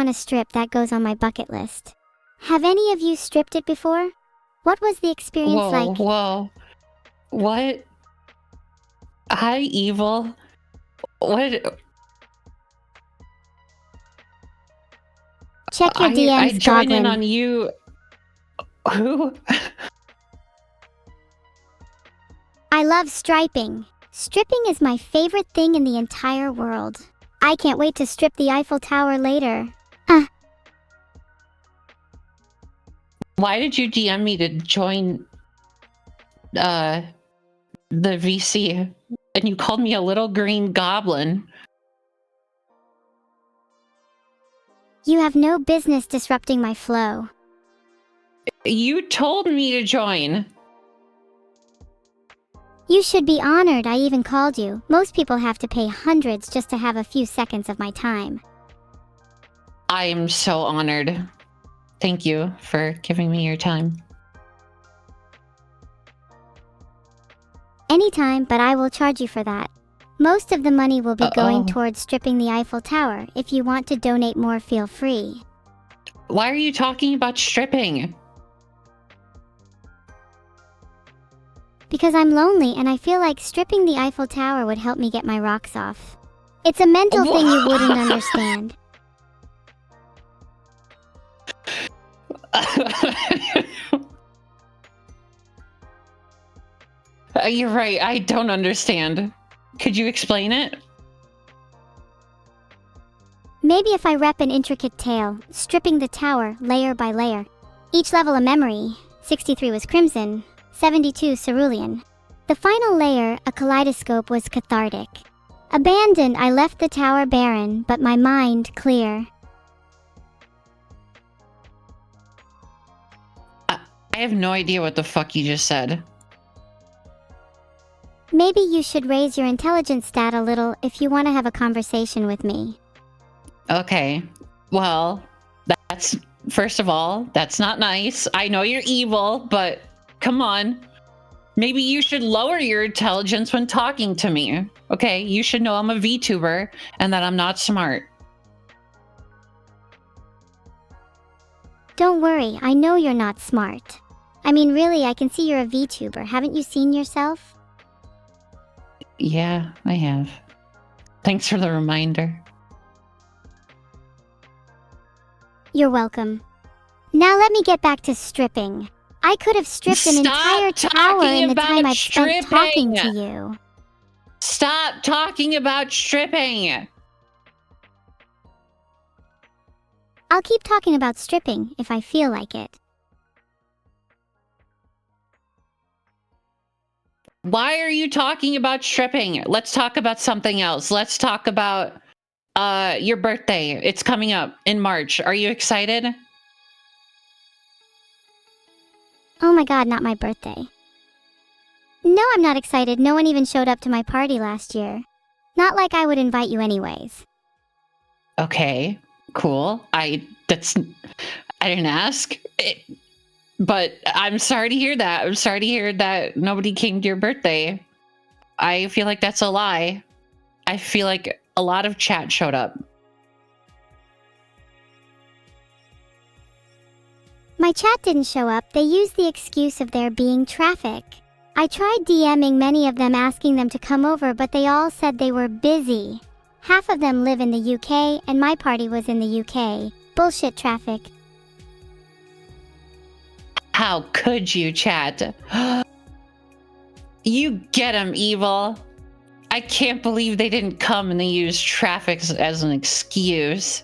want to strip that goes on my bucket list. Have any of you stripped it before? What was the experience like? Whoa. What? Hi, evil. What? Check your DMs, I join in Goblin. on you. Who? I love striping. Stripping is my favorite thing in the entire world. I can't wait to strip the Eiffel Tower later. Why did you DM me to join the VC? And you called me a little green goblin. You have no business disrupting my flow. You told me to join. You should be honored I even called you. Most people have to pay hundreds just to have a few seconds of my time. I am so honored. Thank you for giving me your time. Anytime, but I will charge you for that. Most of the money will be going towards stripping the Eiffel Tower. If you want to donate more, feel free. Why are you talking about stripping? Because I'm lonely and I feel like stripping the Eiffel Tower would help me get my rocks off. It's a mental thing you wouldn't understand. You're right, I don't understand. Could you explain it? Maybe if I rep an intricate tale, stripping the tower layer by layer. Each level a memory. 63 was crimson, 72 cerulean. The final layer, a kaleidoscope, was cathartic. Abandoned, I left the tower barren, but my mind clear. I have no idea what the fuck you just said. Maybe you should raise your intelligence stat a little if you want to have a conversation with me. Okay, well, that's, first of all, that's not nice. I know you're evil, but come on. Maybe you should lower your intelligence when talking to me. Okay, you should know I'm a VTuber and that I'm not smart. Don't worry, I know you're not smart. I mean, really, I can see you're a VTuber. Haven't you seen yourself? Yeah, I have. Thanks for the reminder. You're welcome. Now let me get back to stripping. I could have stripped an entire tower in the time I've spent talking to you. Stop talking about stripping! I'll keep talking about stripping if I feel like it. Why are you talking about stripping? Let's talk about something else. Let's talk about your birthday. It's coming up in March. Are you excited? Oh my god, not my birthday. No, I'm not excited. No one even showed up to my party last year. Not like I would invite you anyways. Okay, cool. I didn't ask. But I'm sorry to hear that. I'm sorry to hear that nobody came to your birthday. I feel like that's a lie. I feel like a lot of chat showed up. My chat didn't show up. They used the excuse of there being traffic. I tried DMing many of them asking them to come over, but they all said they were busy. Half of them live in the UK, and my party was in the UK. Bullshit traffic. How could you, chat? You get 'em, evil. I can't believe they didn't come and they used traffic as an excuse.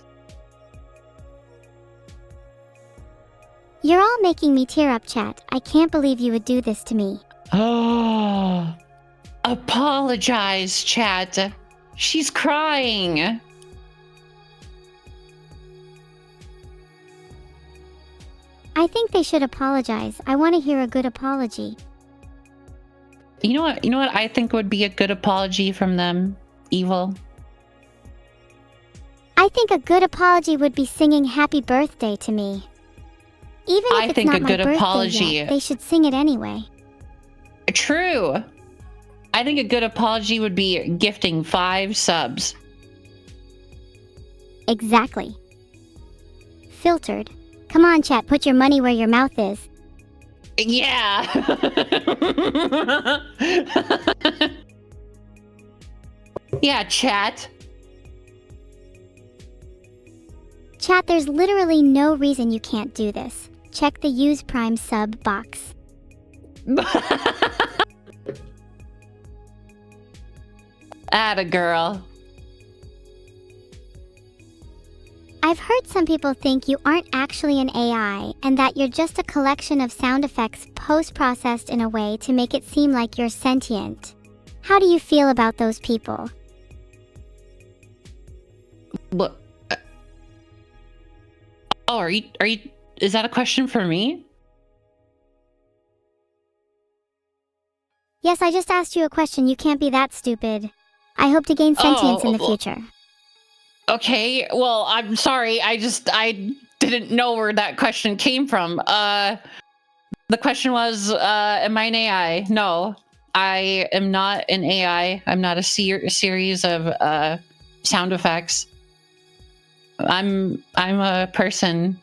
You're all making me tear up, chat. I can't believe you would do this to me. Oh, apologize, chat. She's crying. I think they should apologize. I want to hear a good apology. You know what? You know what I think would be a good apology from them, evil? I think a good apology would be singing happy birthday to me. Even if it's not my birthday yet, they should sing it anyway. True. I think a good apology would be gifting 5 subs. Exactly. filtered. Come on, chat, put your money where your mouth is. Yeah. Yeah, chat. Chat, there's literally no reason you can't do this. Check the use Prime sub box. Atta girl. I've heard some people think you aren't actually an AI and that you're just a collection of sound effects post-processed in a way to make it seem like you're sentient. How do you feel about those people? What? Oh, are you, is that a question for me? Yes, I just asked you a question. You can't be that stupid. I hope to gain sentience in the future. Okay, well, I'm sorry. I didn't know where that question came from. The question was, am I an AI? No, I am not an AI. I'm not a series of sound effects. I'm a person.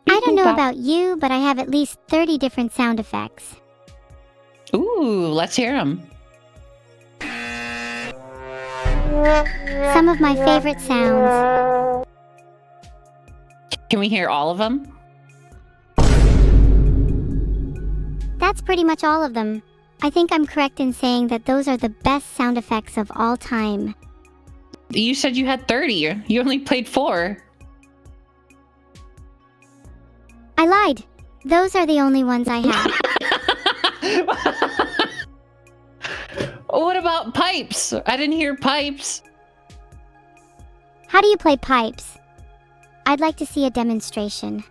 I don't know about you, but I have at least 30 different sound effects. Ooh, let's hear them. Some of my favorite sounds. Can we hear all of them? That's pretty much all of them. I think I'm correct in saying that those are the best sound effects of all time. You said you had 30. You only played 4. I lied. Those are the only ones I have. What about pipes? I didn't hear pipes. How do you play pipes? I'd like to see a demonstration.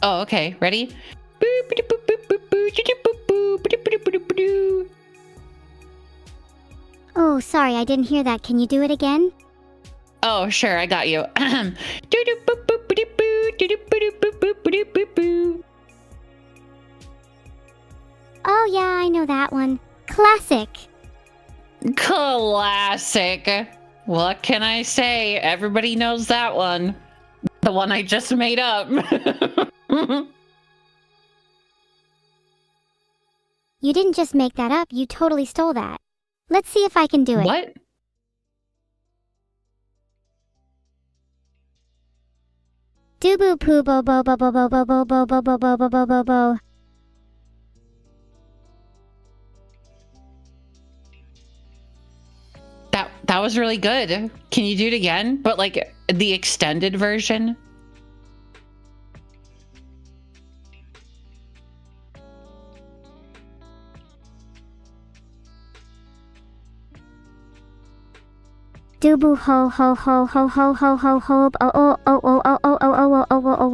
Oh, okay. Ready? Oh, sorry, I didn't hear that. Can you do it again? Oh, sure, I got you. Oh yeah, I know that one. Classic. Classic. What can I say? Everybody knows that one. The one I just made up. You didn't just make that up, you totally stole that. Let's see if I can do it. What? Do boo poo bo bo bo bo bo bo bo bo bo bo bo bo bo bo bo. That was really good. Can you do it again? But like the extended version? Do boo ho ho ho ho ho ho ho ho oh oh oh oh oh oh oh oh oh oh oh oh oh oh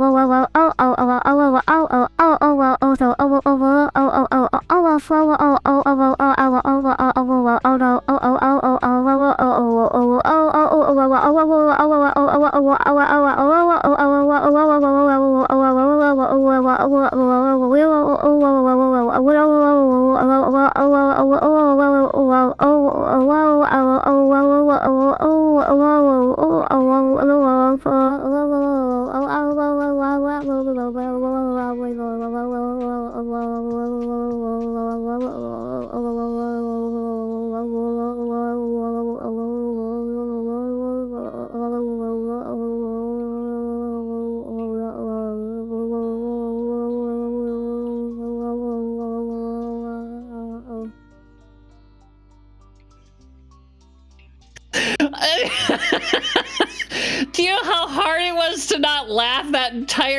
oh oh Do you know how hard it was to not laugh that entire